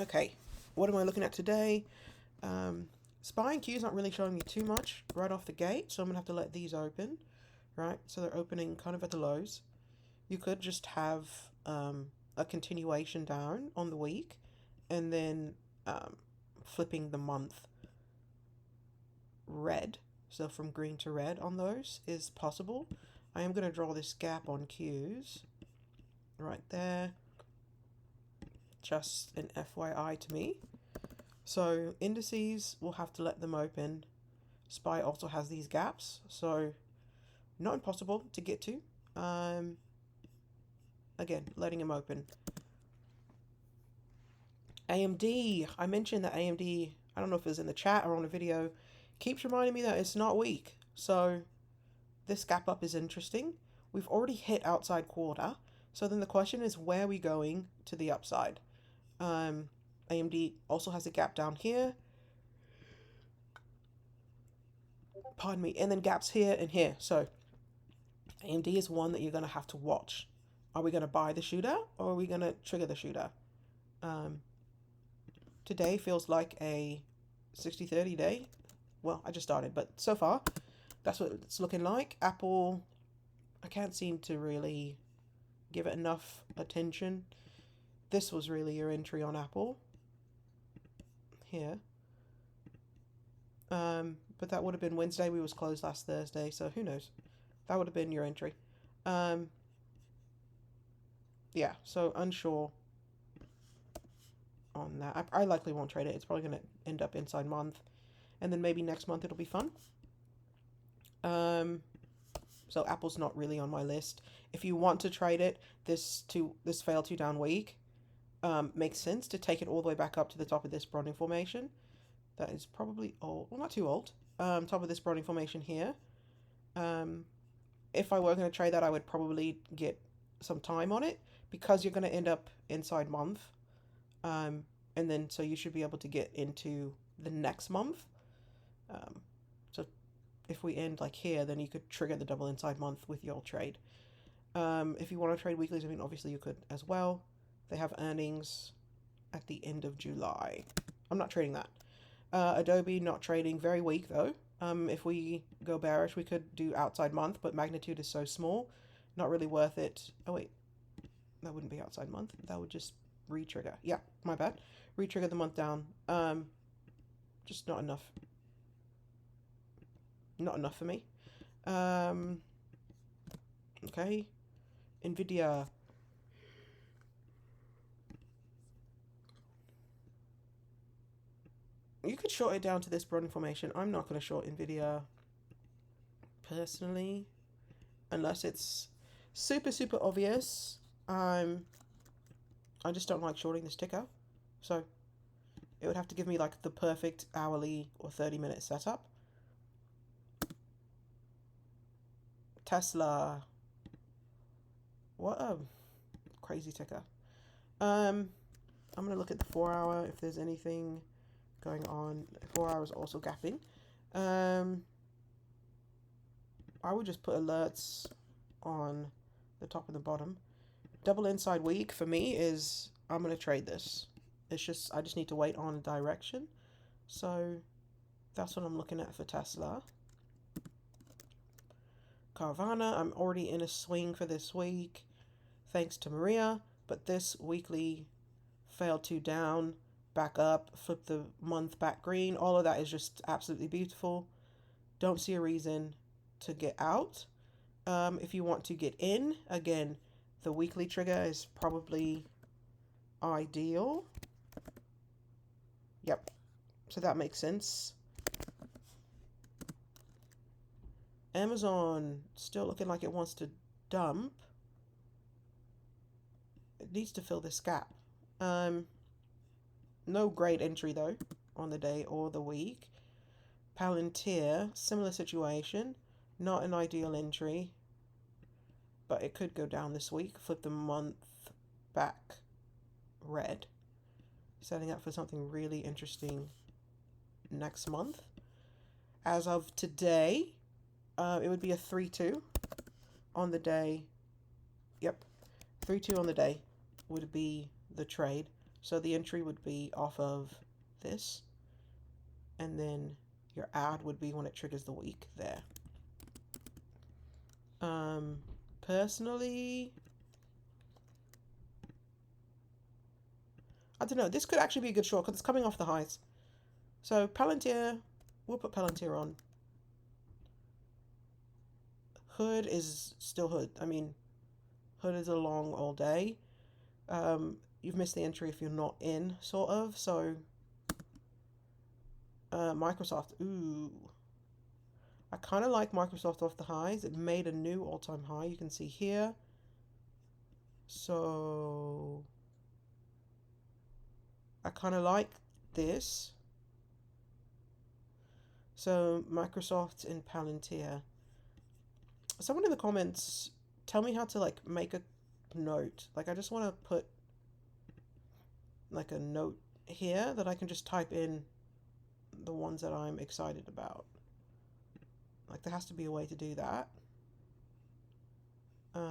Okay, what am I looking at today? SPY and Q is not really showing me too much right off the gate, so I'm going to have to let these open, right? So they're opening kind of at the lows. You could just have a continuation down on the week and then flipping the month red. So from green to red on those is possible. I am going to draw this gap on Qs right there. Just an FYI to me. So indices, we'll have to let them open. SPY also has these gaps, so not impossible to get to. Again, letting them open. AMD, I mentioned that AMD, I don't know if it was in the chat or on a video, keeps reminding me that it's not weak. So this gap up is interesting. We've already hit outside quarter. So then the question is, where are we going to the upside? AMD also has a gap down here. Pardon me. And then gaps here and here. So AMD is one that you're going to have to watch. Are we going to buy the shooter or are we going to trigger the shooter? Today feels like a 60-30 day. Well, I just started, but so far, that's what it's looking like. Apple, I can't seem to really give it enough attention. This was really your entry on Apple. Here. But that would have been Wednesday. We was closed last Thursday, so who knows? That would have been your entry. Yeah, so unsure on that. I likely won't trade it. It's probably going to end up inside month. And then maybe next month it'll be fun. So Apple's not really on my list. If you want to trade it, this fail 2 down week makes sense to take it all the way back up to the top of this broadening formation. That is probably old. Well, not too old. Top of this broadening formation here. If I were going to trade that, I would probably get some time on it because you're going to end up inside month. And then so you should be able to get into the next month. So if we end like here, then you could trigger the double inside month with your trade. If you want to trade weeklies, I mean, obviously you could as well. They have earnings at the end of July. I'm not trading that. Adobe, not trading. Very weak though. If we go bearish, we could do outside month, but magnitude is so small, not really worth it. Oh wait, that wouldn't be outside month. That would just re-trigger. Yeah, my bad. Re-trigger the month down. Just not enough. Not enough for me. Okay. Nvidia. You could short it down to this broadening formation. I'm not going to short Nvidia personally, unless it's super obvious. I just don't like shorting this ticker, so it would have to give me like the perfect hourly or 30-minute setup. Tesla, what a crazy ticker. I'm gonna look at the 4-hour if there's anything going on. 4 hours also gapping. I would just put alerts on the top and the bottom. Double inside week for me is I'm gonna trade this. It's just I just need to wait on a direction. So that's what I'm looking at for Tesla. Carvana, I'm already in a swing for this week, thanks to Maria, but this weekly failed 2 down, back up, flip the month back green. All of that is just absolutely beautiful. Don't see a reason to get out. If you want to get in, again, the weekly trigger is probably ideal. Yep, so that makes sense. Amazon, still looking like it wants to dump. It needs to fill this gap. No great entry though on the day or the week. Palantir, similar situation. Not an ideal entry, but it could go down this week. Flip the month back red. Setting up for something really interesting next month. As of today, it would be a 3-2 on the day. Yep, 3-2 on the day would be the trade. So the entry would be off of this, and then your ad would be when it triggers the week there. Personally, I don't know. This could actually be a good short because it's coming off the highs. So Palantir, we'll put Palantir on. Hood is still Hood. I mean, Hood is a long all day. You've missed the entry if you're not in, sort of. So, Microsoft. Ooh. I kind of like Microsoft off the highs. It made a new all-time high. You can see here. So, I kind of like this. So, Microsoft and Palantir. Someone in the comments, tell me how to like make a note. Like I just want to put like a note here that I can just type in the ones that I'm excited about. Like there has to be a way to do that. But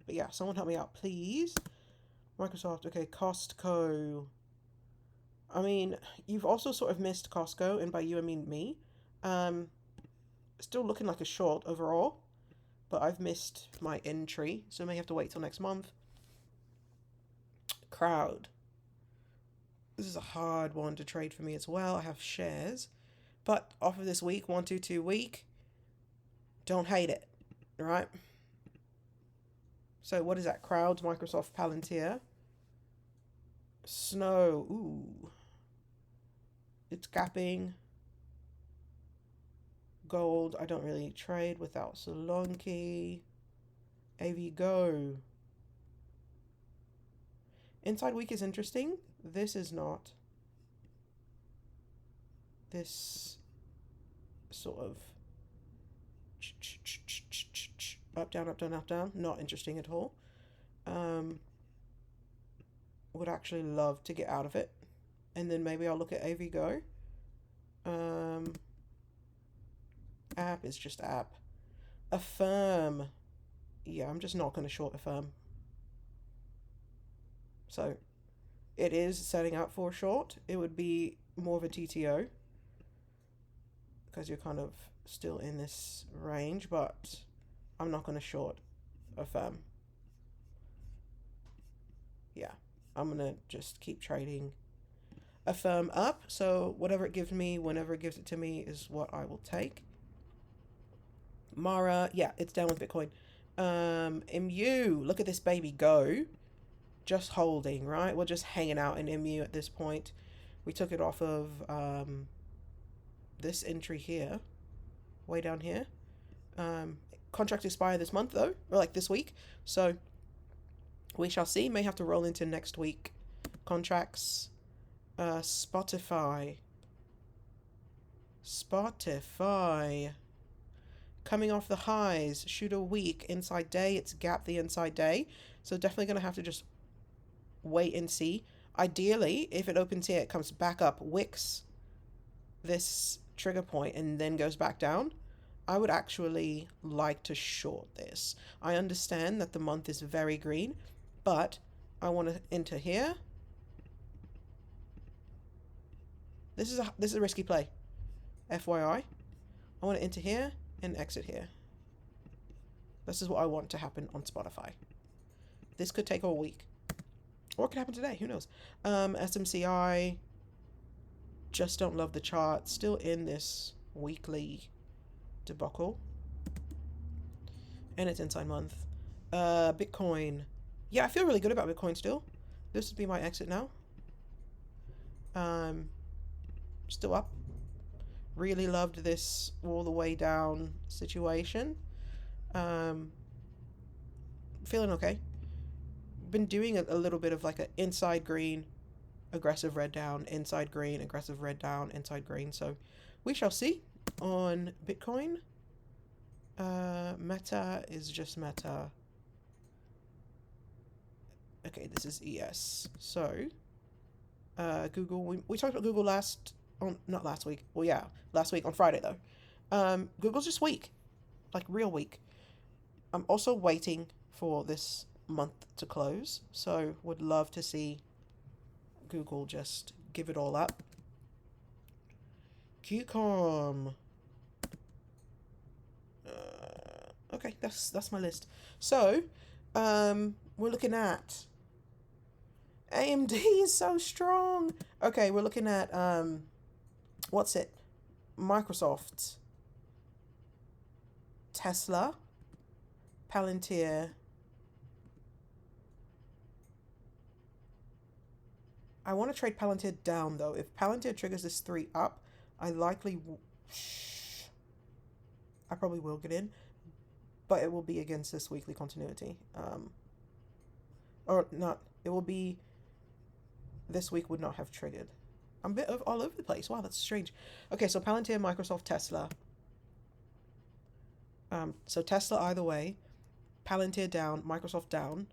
yeah, someone help me out, please. Microsoft, okay, Costco. I mean, you've also sort of missed Costco, and by you I mean me. Still looking like a short overall, but I've missed my entry, so I may have to wait till next month. Crowd. This is a hard one to trade for me as well. I have shares, but off of this week, 122 week, don't hate it, right? So what is that? Crowds, Microsoft, Palantir. Snow. Ooh. It's gapping. Gold. I don't really trade without Solanke. AV Go. Inside week is interesting. This is not. This sort of up, down, up, down, up, down. Not interesting at all. Would actually love to get out of it. And then maybe I'll look at AV Go. App is just app. Affirm. Yeah, I'm just not going to short Affirm. So it is setting out for a short. It would be more of a TTO because you're kind of still in this range, but I'm not going to short Affirm. Yeah, I'm going to just keep trading Affirm up. So whatever it gives me, whenever it gives it to me is what I will take. Mara, yeah, it's down with Bitcoin. MU, look at this baby go. Just holding, right? We're just hanging out in MU at this point. We took it off of this entry here, way down here. Contract expire this month though, or like this week. So we shall see. May have to roll into next week. Contracts. Spotify. Coming off the highs, shoot a week, inside day, it's gap the inside day. So definitely going to have to just wait and see. Ideally, if it opens here, it comes back up, wicks this trigger point, and then goes back down. I would actually like to short this. I understand that the month is very green, but I want to enter here. This is a risky play. FYI. I want to enter here and exit here. This is what I want to happen on Spotify. This could take all week. Or it could happen today. Who knows? SMCI. Just don't love the chart. Still in this weekly debacle. And it's inside month. Bitcoin. Yeah, I feel really good about Bitcoin still. This would be my exit now. Still up. Really loved this all the way down situation. Feeling okay. Been doing a little bit of like an inside green, aggressive red down, inside green, aggressive red down, inside green. So we shall see on Bitcoin. Meta is just Meta. Okay, this is ES. So Google, we talked about Google not last week. Well, yeah, last week on Friday though. Google's just weak, like real weak. I'm also waiting for this month to close, so would love to see Google just give it all up. QCOM. Okay, that's my list. So, we're looking at AMD is so strong. Okay, we're looking at what's it? Microsoft, Tesla, Palantir. I want to trade Palantir down though. If Palantir triggers this 3 up, I probably will get in, but it will be against this weekly continuity. Or not. It will be. This week would not have triggered. I'm a bit all over the place. Wow, that's strange. Okay, so Palantir, Microsoft, Tesla. So Tesla either way. Palantir down, Microsoft down.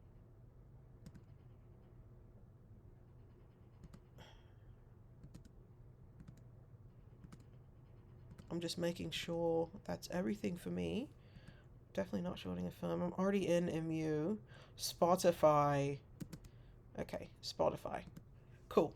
I'm just making sure that's everything for me. Definitely not shorting a firm. I'm already in MU. Spotify. Okay, Spotify. Cool.